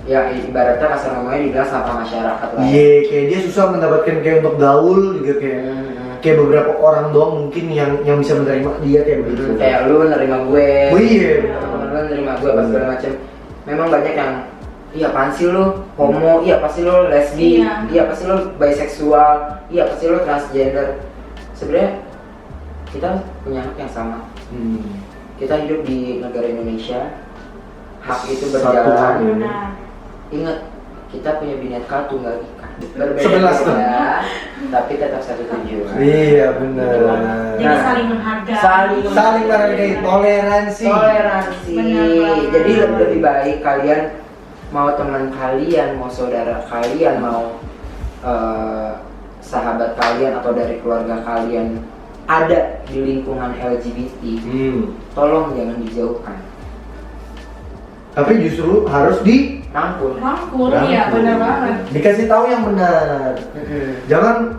Ya ibaratnya kasar ngomongnya dibilang sampah masyarakat lah. Iya, kayak dia susah mendapatkan kayak untuk gaul juga kayak beberapa orang doang mungkin yang bisa menerima dia kayak begitu. Kayak lu nerima gue. Oh iya. Lu nerima gue pas segala macem. Memang banyak yang iya apaan sih lu homo, iya pasti lu lesbi, iya pasti lu bisexual, iya pasti lu transgender. Sebenarnya kita punya hak yang sama. Kita hidup di negara Indonesia, hak itu berjalan. Benar. Ingat, kita punya Bhinneka Tunggal Ika. 11 tuh. Tapi tetap satu tujuan. Iya benar. Jadi Nah, saling menghargai. Saling menghargai, toleransi. Toleransi. Benar banget. Jadi lebih baik kalian mau teman kalian, mau saudara kalian, mau sahabat kalian atau dari keluarga kalian ada di lingkungan LGBT, tolong jangan dijauhkan. Tapi justru harus Rangkul. Rangkul, iya benar banget. dikasih tahu yang benar. Jangan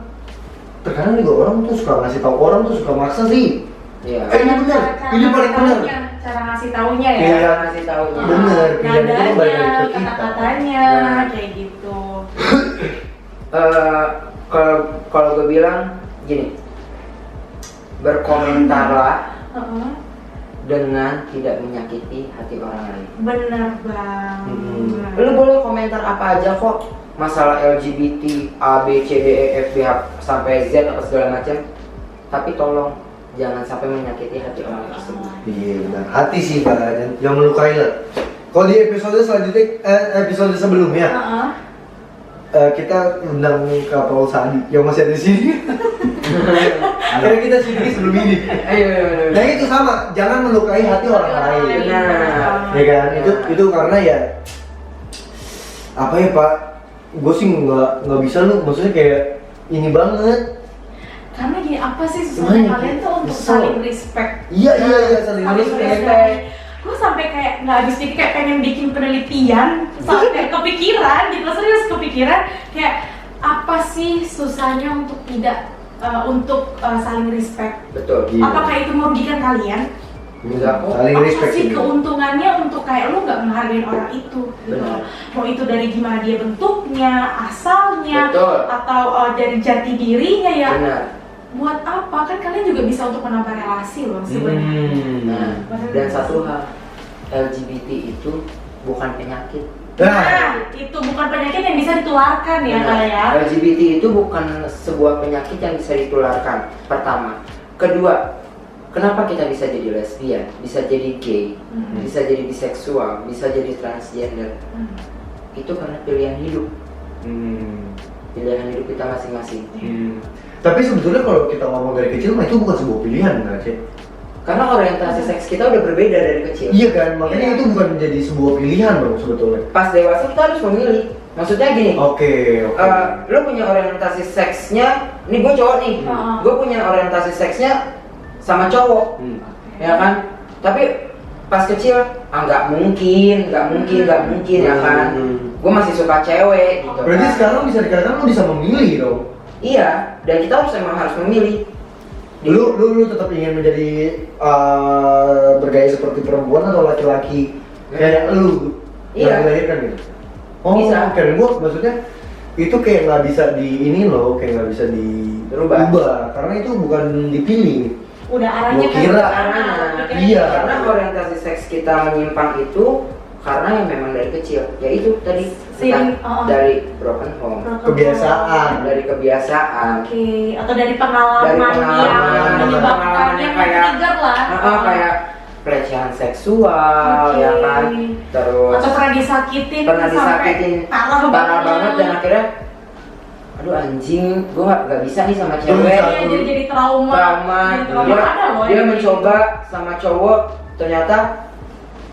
terkadang juga orang tuh suka ngasih tahu orang tuh suka maksa sih. Iya. Ini benar, ini paling benar. Cara ngasih taunya ya. Iya. Ngasih taunya. Bener, pilihan itu kembali lagi Nadanya, ke kita. kata-katanya, Nah. kayak gitu. Kalau gue bilang gini, berkomentarlah dengan tidak menyakiti hati orang lain. Bener banget. Lu boleh komentar apa aja kok, masalah LGBT, A, B, C, D, E, F, G, H, sampai Z apa segala macam. Tapi tolong jangan sampai menyakiti hati orang tersebut. Iya benar. Hati sih Pak, yang melukai lah. Kalau di episode selanjutnya, episode sebelumnya, kita undang Kapol Sandi yang masih ada di sini. Karena kita sedikit sebelum ini. Nah itu sama, jangan melukai hati orang lain. Benar. Ya kan, itu karena ya apa ya Pak? Gue sih nggak bisa lu, maksudnya kayak ini banget. Karena gini, apa sih susahnya Gimana? kalian tuh untuk Kesel. saling respect? Iya saling Saling respect. respect. Gue sampai kayak nggak habis pikir, kayak pengen bikin penelitian, sampai kayak kepikiran gitu, serius kepikiran kayak apa sih susahnya untuk tidak saling respect? Betul. Iya. Apakah itu merugikan kalian? Enggak kok. Saling Apa respect sih ini. keuntungannya untuk kayak lu nggak menghargai orang itu? Gitu. Benar. Mau itu dari gimana dia bentuknya, asalnya, Betul. atau dari jati dirinya ya? Benar. Buat apa? Kan kalian juga bisa untuk menambah relasi loh sebenarnya. Nah, dan satu hal, LGBT itu bukan penyakit. Nah, itu bukan penyakit yang bisa ditularkan ya Benar. Kak ya? LGBT itu bukan sebuah penyakit yang bisa ditularkan. Pertama, kedua, kenapa kita bisa jadi lesbian, bisa jadi gay, bisa jadi biseksual, bisa jadi transgender? Itu karena pilihan hidup, pilihan hidup kita masing-masing. Tapi sebetulnya kalau kita ngomong dari kecil mah itu bukan sebuah pilihan nggak sih? Karena orientasi seks kita udah berbeda dari kecil. Iya kan, makanya itu bukan menjadi sebuah pilihan dong sebetulnya. Pas dewasa kita harus memilih. Maksudnya gini, Oke. lo punya orientasi seksnya, ini gue cowok nih, gue punya orientasi seksnya sama cowok, ya kan? Tapi pas kecil, nggak mungkin ya kan? Gue masih suka cewek gitu. Berarti kan. sekarang bisa dikatakan lo bisa memilih dong. Iya, dan kita harus memilih. Lu tetap ingin menjadi bergaya seperti perempuan atau laki-laki kayak lu Iya. yang dilahirkan gitu? Oh, Bisa. kan gua maksudnya itu kayak nggak bisa kayak nggak bisa dirubah karena itu bukan dipilih. Udah arahnya Gua kira Arahnya, iya. karena orientasi seks kita menyimpang itu karena yang memang dari kecil, yaitu tadi dari broken home, Kebiasaan. dari kebiasaan. Oke, atau dari pengalaman, yang menyebabkan yang trigger lah. Kayak pelecehan seksual, Oke. ya kan, terus Atau pernah disakitin sampai parah banget dan akhirnya, aduh anjing, gue nggak bisa nih sama cewek. Iya, jadi trauma. Jadi trauma ada loh. Dia yang mencoba sama cowok, ternyata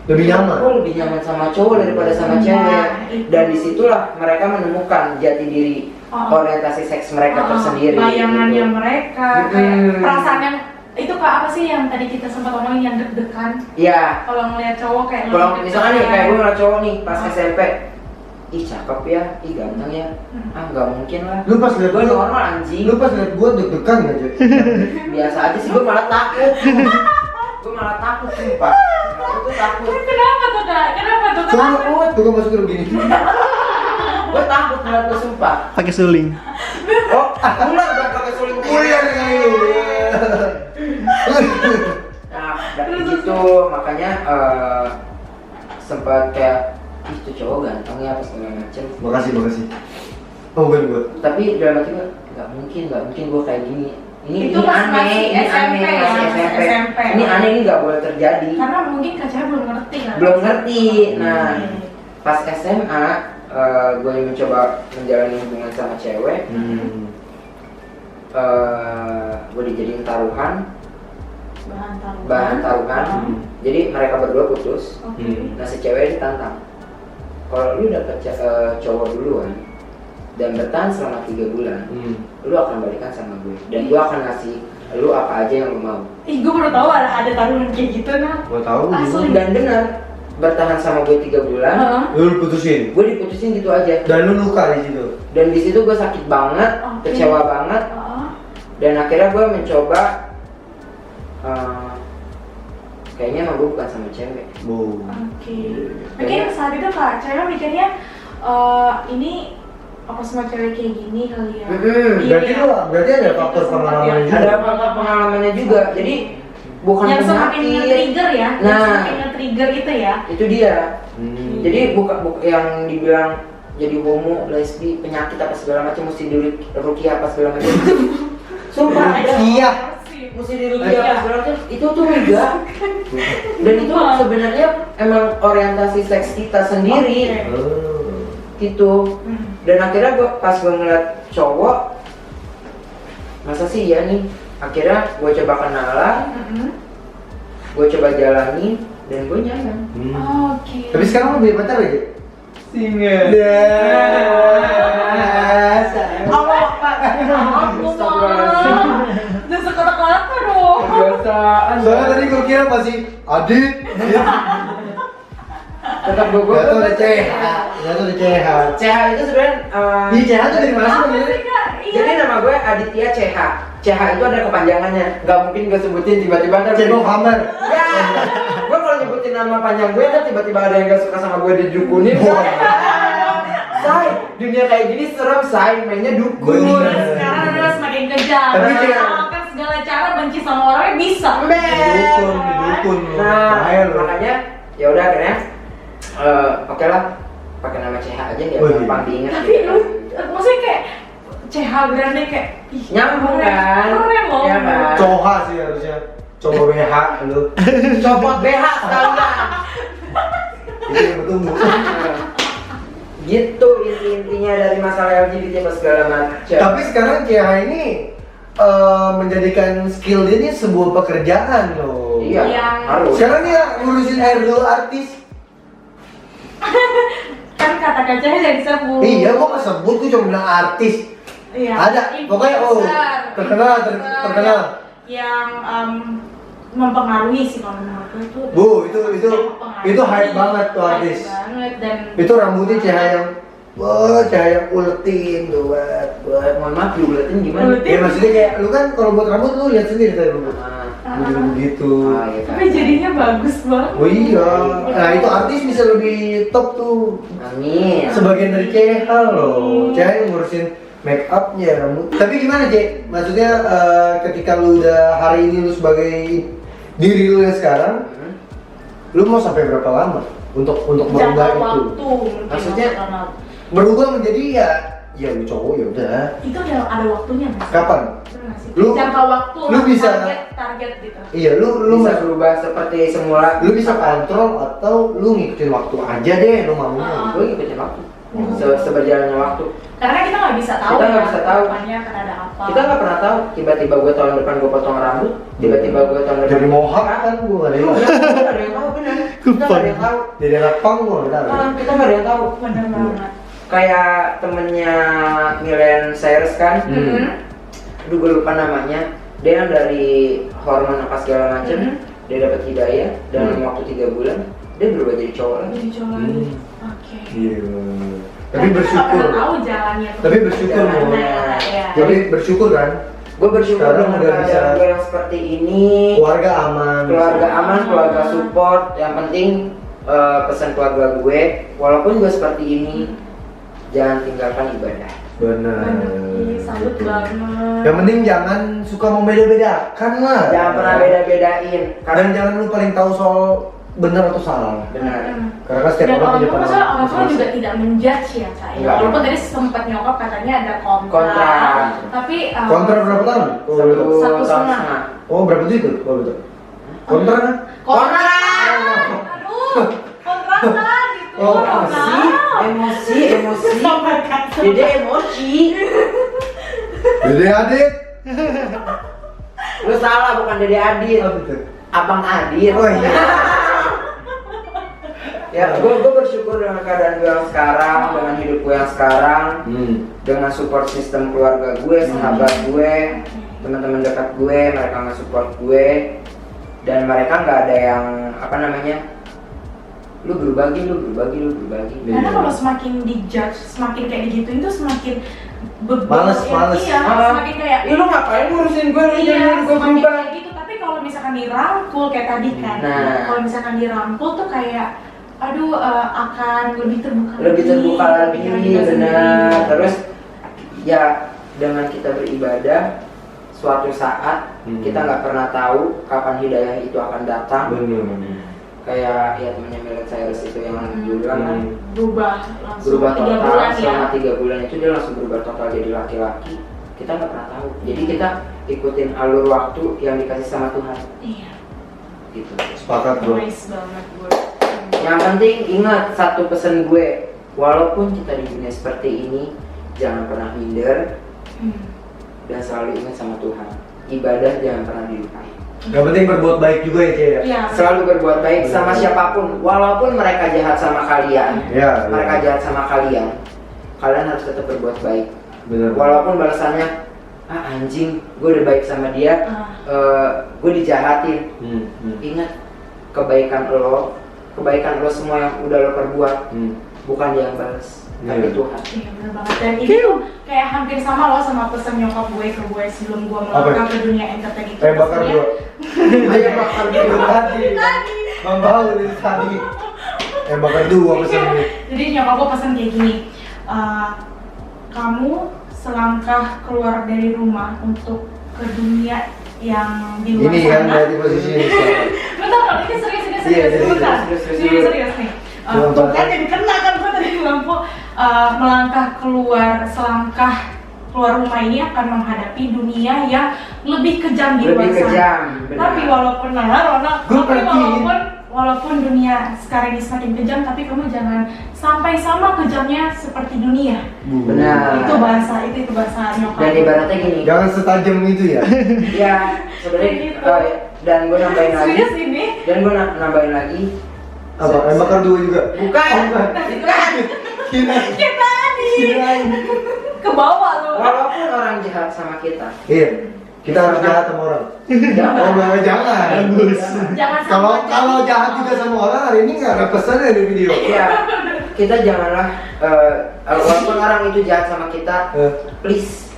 Lebih nyaman. Aku lebih nyaman sama cowok daripada sama cewek. itu. Dan disitulah mereka menemukan jati diri, orientasi seks mereka tersendiri. Bayangannya gitu. mereka, kayak perasaan yang itu Kak, apa sih yang tadi kita sempat ngomongin yang deg-degan? Iya. Kalau ngeliat cowok kayak Kalau lebih misalkan nih deg-degan. kayak gue ngeliat cowok nih pas SMP, ih cakep ya, ih ganteng ya, nggak mungkin lah. Lu pas liat Gue gua- normal anjing. Lu pas liat gua deg-degan nggak aja? Biasa aja sih, gue malah takut. Gue malah takut sumpah. Aku tuh takut. Kenapa tuh Kak? Kenapa tuh Kak? Takut. Tuh gua masuk ke begini. Gue takut ngeliat lo sumpah. Pakai suling. Oh, ular gak pakai suling. Ular kali lu. Nah, dari gitu makanya sempat kayak ih itu cowok ganteng ya apa segala macem. Makasih. Oh bukan gua. Tapi dalam hati gue nggak mungkin gue kayak gini. Ini Itu pas masih ini SMP aneh, ya, masih masih SMP. SMP. Ini aneh, ini nggak boleh terjadi. Karena mungkin Kak Cahaya belum ngerti kan? Belum ngerti. Nah, Hmm. pas SMA gue mencoba menjalani hubungan sama cewek. Gue dijadiin taruhan, bahan taruhan. Jadi mereka berdua putus. Oke. Nah si cewek ditantang, kalau lu dapet cowok duluan dan bertahan selama 3 bulan, lu akan balikan sama gue dan gue akan ngasih lu apa aja yang lu mau. Ih, gue baru tahu ada taruhan kayak gitu nah. Gua tahu. Asli. Dan benar, bertahan sama gue 3 bulan, Lu putusin. gue diputusin gitu aja. Dan lu luka di situ. Dan di situ gue sakit banget, Oke. kecewa banget, dan akhirnya gue mencoba kayaknya emang gue bukan sama cewek. Oke. Mungkin saat itu Kak Cahaya mikirnya ini apa semua cewek kayak gini kali ya? Iya, Berarti ada faktor Itu sempat pengalaman ya. juga. Ada faktor pengalamannya juga, jadi bukan yang semakin penyakit. nge-trigger ya, yang Nah. semakin nge-trigger itu ya. Itu dia. Jadi Hmm. bukan yang dibilang jadi homo, lesbi, penyakit apa segala macam mesti dirukiah apa segala macam. Sumpah ada. Iya. Mesti dirukiah apa segala macam. Itu tuh enggak. Dan itu sebenarnya emang orientasi seks kita sendiri. Gitu. Dan akhirnya pas gue ngeliat cowok, masa sih ya nih? Akhirnya gue coba kenalan, gue coba jalani, dan gue nyaman. Oke. Tapi sekarang lu punya pacar aja? Single. Aku mau. Udah sekota-kota dong. Kebiasaan. Soalnya tadi gue kira masih Adit. Tetap gue Gak tuh udah CH. Gak tuh udah CH. CH itu sebenarnya Ih, CH tuh dari mana sih Apa namanya? sih, Kak? Iya. jadi nama gue Aditya CH. CH itu ada kepanjangannya. Gak mungkin gue sebutin tiba-tiba ada Cebok Hammer. Ya, gue kalau nyebutin nama panjang gue kan tiba-tiba ada yang gak suka sama gue didukunin. Say, dunia kayak gini serem, say, mainnya dukun. Bener. Sekarang adalah semakin kejam. Tapi dia- Melakukan segala cara benci sama orangnya bisa. Dukun. Nah, Bahaya lu. makanya ya udah akhirnya oke lah pakai nama CH aja ya Oh, iya. gampang diingat. Tapi lu, maksudnya kayak CH Grande kayak ih, Nyambung keren. kan? Keren loh. Iya kan? Coha sih harusnya. Coba BH lu. Copot BH sekalian. Itu yang bertumbuh. Gitu intinya dari masalah LGBT apa segala macam. Tapi sekarang CH ini menjadikan skill dia ini sebuah pekerjaan loh. Iya, Yang- harus. Sekarang dia ngurusin idol artis. Kan kata kacanya jadi sebut. Iya, gua nggak sebut, gua cuma bilang artis. Iya. Ada, pokoknya Influencer. terkenal. Yang mempengaruhi sih kalau menurut gue itu. Bu, itu mempengaruhi. hype banget tuh Hype artis. banget dan Itu rambutnya cahaya yang uletin tuh buat. Mohon maaf diuletin gimana? Uletin. Ya maksudnya kayak lu kan kalau buat rambut lu lihat sendiri tadi rambut. Begitu. Ah, iya kan. tapi jadinya bagus banget. Oh iya. Nah, itu artis bisa lebih top tuh. Amin. Sebagian dari CH loh. CH yang ngurusin make upnya rambut. Tapi gimana C? Maksudnya ketika lu udah hari ini lu sebagai diri lu yang sekarang, lu mau sampai berapa lama untuk Jangka merubah itu? waktu mungkin Maksudnya? maksudnya. Berubah menjadi ya lu cowok ya udah. Itu ada waktunya mas. Kapan? Bener nggak sih? Lu- jangka waktu lu bisa- target gitu. Iya, lu Bisa mas- berubah seperti semula. lu bisa kontrol atau lu ngikutin waktu aja deh lu maunya. Gue ngikutin waktu. Seberjalannya waktu. Karena kita nggak bisa tahu. Kita nggak ya, bisa tahu. depannya akan ada apa. Kita nggak pernah tahu. Tiba-tiba gue tahun depan gue potong rambut. Tiba-tiba gue tahun depan Jadi mohak kan gua nggak ada yang Iya, kita nggak ada yang tahu benar. Kita nggak ada yang tahu. jadi anak pang gua nggak tahu. Kita nggak ada yang tahu. Bener banget. Kayak temennya Milen Cyrus kan. Aduh gue lupa namanya. Dia yang dari hormon apa segala macam. Dia dapat hidayah dalam waktu 3 bulan. Dia berubah jadi cowok lagi. Jadi coba. Oke. Iya. Tapi Kan kita nggak bersyukur. pernah tahu jalannya. Tapi bersyukur Jalannya. Mo. Ya. Jadi bersyukur kan. Gue bersyukur Sekarang dengan udah bisa. keadaan gue yang seperti ini. Keluarga aman. Keluarga aman, keluarga support. Yang penting pesan keluarga gue, walaupun gue seperti ini, jangan tinggalkan ibadah. Benar. Iya, salut Gitu. banget. Yang penting jangan suka membeda-bedakan lah. Jangan pernah beda-bedain. Dan jangan lu paling tahu soal benar atau salah. Benar. Karena kan setiap Dan orang orang punya tua masalah orang tua juga tidak menjudge ya kak. Enggak. Walaupun tadi sempat nyokap katanya ada kontra. Kontra. Tapi Kontra berapa tahun? Oh, Satu betul. Satu tahun setengah. setengah. Oh, berapa tuh itu? Oh, betul. Kontra kan? kontra. Aduh, kontra kan gitu. Oh, Emosi. Dede emosi. Dede Adit. Lu salah, bukan Dede Adit. Oh, betul. Abang Adit. Oh iya. Ya, gue bersyukur dengan keadaan gue yang sekarang, dengan hidup gue yang sekarang, dengan support sistem keluarga gue, sahabat gue, teman-teman dekat gue, mereka nge-support gue, dan mereka nggak ada yang apa namanya, lu berbagi. Karena kalau semakin dijudge, semakin kayak digituin tuh semakin Males. Iya, semakin kayak Ih, lu ngapain ngurusin gue, lu iya, jangan gue semakin berubah. kayak gitu. Tapi kalau misalkan dirangkul kayak tadi kan, Nah. kalau misalkan dirangkul tuh kayak aduh akan lebih terbuka lagi, pikiran kita benar. sendiri. Terus ya dengan kita beribadah, suatu saat kita nggak pernah tahu kapan hidayah itu akan datang. Benar. Kayak ya temennya Milen Cyrus itu yang bilang kan berubah langsung berubah 3 total bulan ya. selama 3 bulan itu dia langsung berubah total jadi laki-laki. Kita nggak pernah tahu. Jadi kita ikutin alur waktu yang dikasih sama Tuhan. Iya. Gitu. Sepakat bro. Nice banget gue. Yang penting ingat satu pesan gue, walaupun kita di dunia seperti ini, jangan pernah minder dan selalu ingat sama Tuhan. Ibadah jangan pernah dilupain. Yang penting berbuat baik juga ya Cie. Iya. Selalu berbuat baik sama siapapun, walaupun mereka jahat sama kalian. Ya. Mereka jahat sama kalian, kalian harus tetap berbuat baik. Benar. Walaupun balasannya, anjing, gue udah baik sama dia, gue dijahatin. Ingat, kebaikan lo kebaikan lo semua yang udah lo perbuat. Bukan dia yang balas, tapi Tuhan. Iya benar banget. Dan ini tuh kayak hampir sama loh sama pesan nyokap gue ke gue sebelum gue melangkah ke dunia entertain itu. Bakar Pesannya- dua. Ayo bakal Itu tadi. Bang Paul itu tadi. Bakar dua pesannya. Jadi nyokap gue pesan kayak gini, kamu selangkah keluar dari rumah untuk ke dunia yang di luar Ini sana. yang dari posisi ini. Bentar, ini serius, Iya, bentar. serius. Ini serius nih. Tuh kan jadi kena kan gue tadi lampu. Melangkah selangkah keluar rumah ini akan menghadapi dunia yang lebih kejam di luar lebih sana. kejam. Tapi walaupun walaupun dunia sekarang ini semakin kejam, tapi kamu jangan sampai sama kejamnya seperti dunia. Benar. Itu bahasa nyokap. Dan ibaratnya gini. Jangan setajam itu ya. Ya sebenarnya Gitu. dan gue nambahin lagi. Serius ini? Dan gue nambahin lagi. Apa? Bakar dua juga. Bukan. Kita tadi Kirain. ke bawah loh. Walaupun orang jahat sama kita. Iya. Kita harus jahat sama orang. Oh, jangan. Jangan sama Kalau jahat juga sama orang, hari ini nggak ada pesan ya di video. Iya. Kita janganlah walaupun orang itu jahat sama kita, please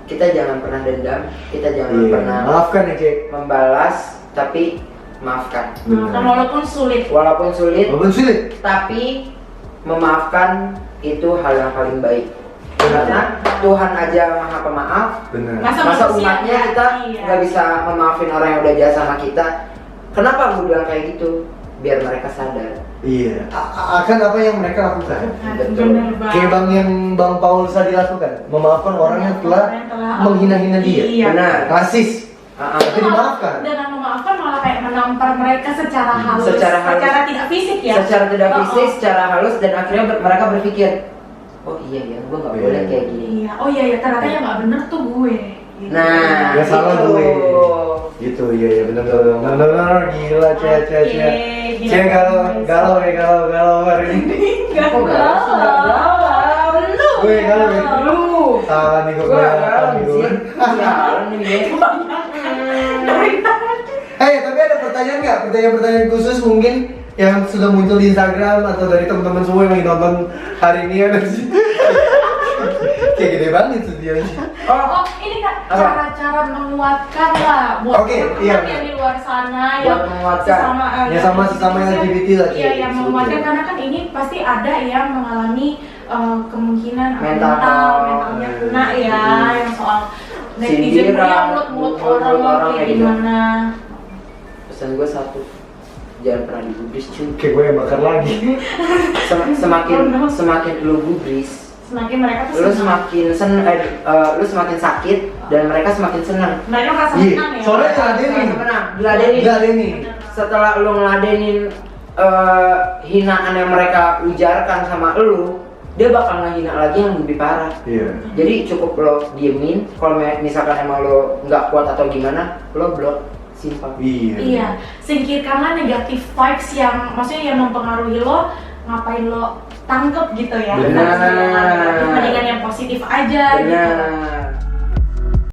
kita jangan pernah dendam, kita jangan pernah Maafkan ya, Cek. membalas, tapi maafkan. Dan walaupun sulit. Walaupun sulit, sulit. tapi memaafkan itu hal yang paling baik. Karena Tuhan aja Maha Pemaaf. Benar. Masa Masa manusia umatnya kita iya. nggak bisa memaafin orang yang udah jahat sama kita. Kenapa gue bilang kayak gitu? Biar mereka sadar. Iya. Akan apa yang mereka lakukan. Bener banget. Kayak Bang Paul tadi lakukan, memaafkan orang yang telah menghina-hina dia. Iya. Benar. Rasis. Tapi dimaafkan. Dengan memaafkan malah kayak menampar mereka secara halus, Secara halus. tidak fisik ya. Secara tidak Oh, fisik, oh. secara halus, dan akhirnya mereka berpikir, oh iya ya, gue nggak boleh kayak gini. Iya. Oh iya ternyata yang nggak bener tuh gue. Gitu. Nah, Ya salah itu. gue. Gitu, iya benar gila, Cia galau hari ini. Enggak Kok galau? Lu. Gue galau ya. Lu. Salah nih gue Gue galau galau nih sih. gue. Sialan nih gue. Tapi ada pertanyaan khusus mungkin yang sudah muncul di Instagram atau dari teman-teman semua yang lagi nonton hari ini ada sih. Kayak gede banget studionya. Oh, ini Kak, Apa? cara-cara menguatkan lah buat Oke, teman-teman iya. yang di luar sana Buat yang menguatkan. Ya, sesama LGBT lah, Iya, Ci. yang menguatkan karena kan ini pasti ada yang mengalami kemungkinan mentalnya kena ya, yang soal netizen Sindiran, pria mulut-mulut orang mulut-mulut orang kayak kayak gitu. gimana. Pesan gue satu, jangan pernah digubris cuy. Kayak gue yang bakar lagi. Semakin lu gubris, Semakin mereka tuh lu senang. lu semakin sakit dan mereka semakin senang. Mereka merasa Iya, senang ya. soalnya diladenin. Diladenin. Setelah lu ngeladenin hinaan yang mereka ujarkan sama lu, dia bakal ngehina lagi yang lebih parah. Iya. Jadi cukup lo diemin. Kalau misalkan emang lo nggak kuat atau gimana, lo blok. Simpel. Iya, singkirkanlah negatif vibes yang maksudnya yang mempengaruhi lo, ngapain lo tangkep gitu ya. Benar. Mendingan yang positif aja gitu. Benar.